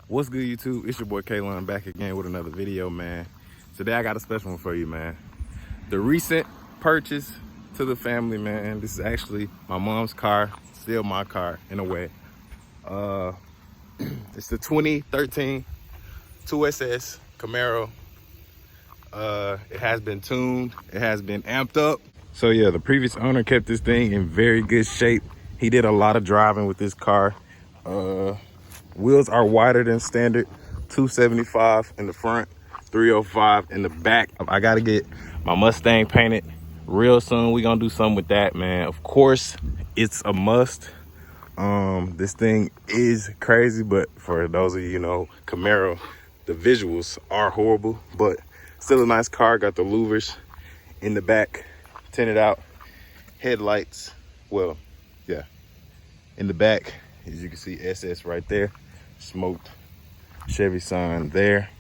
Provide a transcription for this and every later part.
What's good, YouTube? It's your boy Kalon back again with another video, man. Today I got a special one for you, man. The recent purchase to the family, man. This is actually my mom's car, still my car in a way. It's the 2013 2SS Camaro. It has been tuned, it has been amped up. So yeah, the previous owner kept this thing in very good shape. He did a lot of driving with this car. Wheels are wider than standard, 275 in the front, 305 in the back. I gotta get my Mustang painted real soon. We gonna do something with that, man. Of course, it's a must. This thing is crazy, but for those of you know Camaro, the visuals are horrible, but still a nice car. Got the louvers in the back, tinted out, headlights. Well, yeah, in the back, as you can see, SS right there. Smoked Chevy sign there.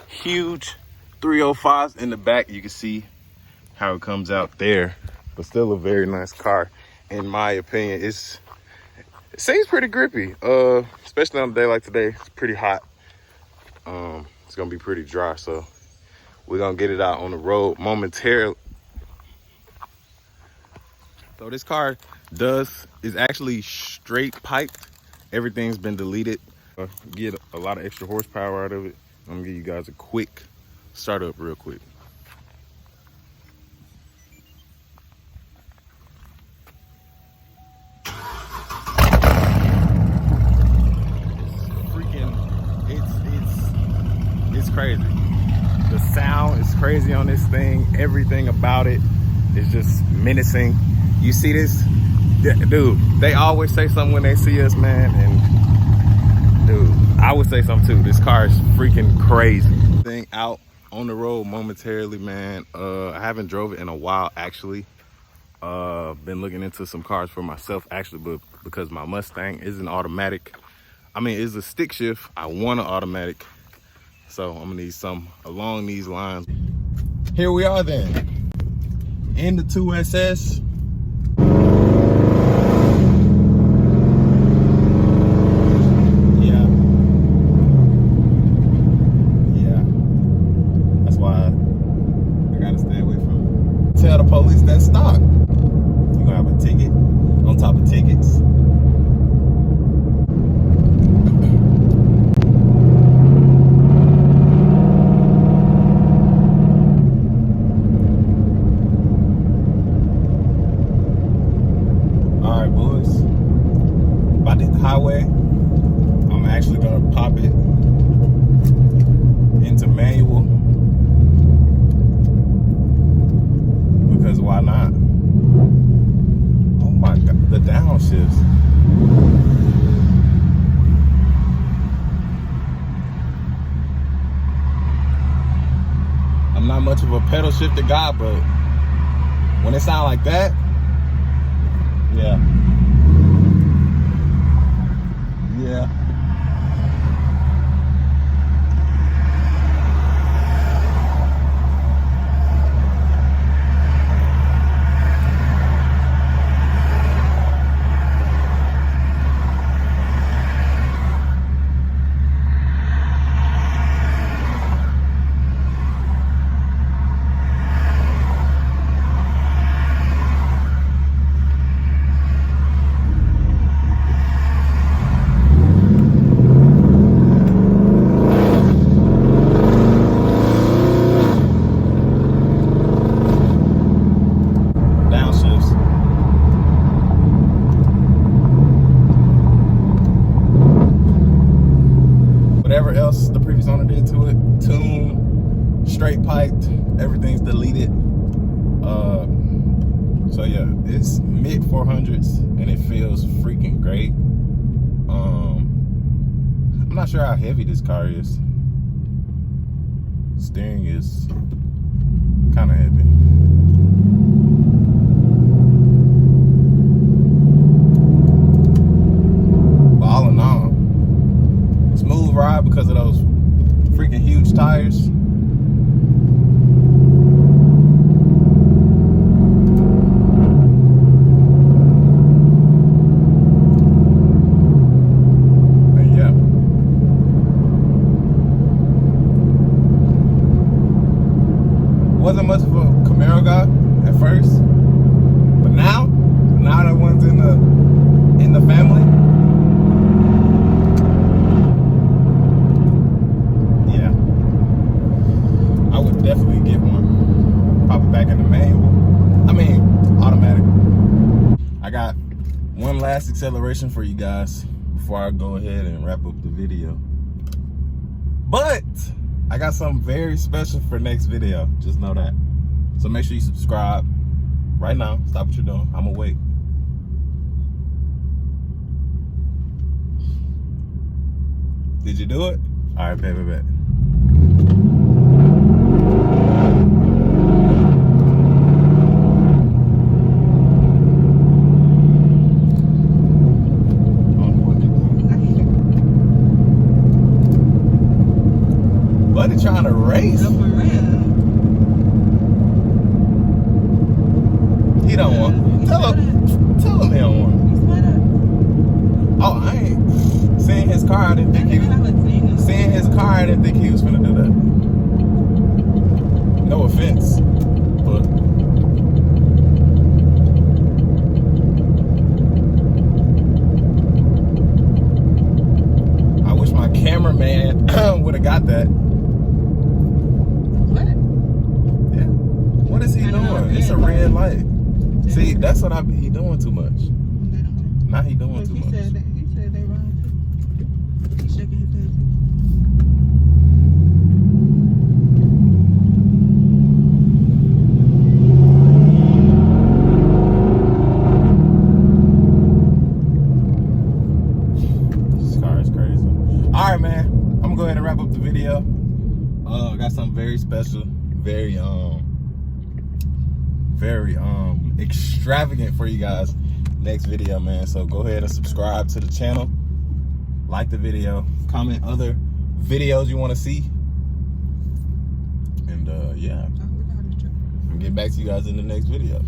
Huge 305s in the back. You can see how it comes out there, but still a very nice car in my opinion. It seems pretty grippy, especially on a day like today. It's pretty hot. It's gonna be pretty dry, so we're gonna get it out on the road momentarily. So this car is actually straight piped. Everything's been deleted. Get a lot of extra horsepower out of it. I'm gonna give you guys a quick startup real quick. It's crazy. The sound is crazy on this thing. Everything about it is just menacing. You see this? Dude, they always say something when they see us, man. And dude, I would say something too. This car is freaking crazy. Thing out on the road momentarily, man. I haven't drove it in a while, actually. Been looking into some cars for myself, actually, but because my Mustang isn't automatic. I mean, it's a stick shift. I want an automatic. So I'm gonna need some along these lines. Here we are then, in the 2SS. Tell the police that stop. You're gonna have a ticket on top of tickets. All right, boys. About to hit the highway. I'm actually gonna pop it into manual. Because why not? Oh my God, the downshifts. I'm not much of a pedal shifter guy, but when it sounds like that, yeah. Yeah. Whatever else the previous owner did to it, tune, straight piped, everything's deleted. So yeah, it's mid 400s and it feels freaking great. I'm not sure how heavy this car is. Steering is kind of heavy. But all in all, smooth ride because of those freaking huge tires. last acceleration for you guys before I go ahead and wrap up the video. But I got something very special for next video. Just know that. So make sure you subscribe right now. Stop what you're doing. I'm gonna wait. Did you do it? All right, bet. Buddy trying to race. He don't want. Tell him he don't want. Oh, I ain't seeing his car. I didn't think he was. Seeing his car, I didn't think he was gonna do that. No offense, but I wish my cameraman would have got that. What? Yeah. What is he doing? It's a red light. See, that's what he doing too much. Now he doing too much. He said they wrong too. He's shaking his head. This car is crazy. All right, man. I'm gonna go ahead and wrap up the video. I got something very special, very extravagant for you guys next video, man. So go ahead and subscribe to the channel, like the video, comment other videos you want to see, and yeah, I'll get back to you guys in the next video.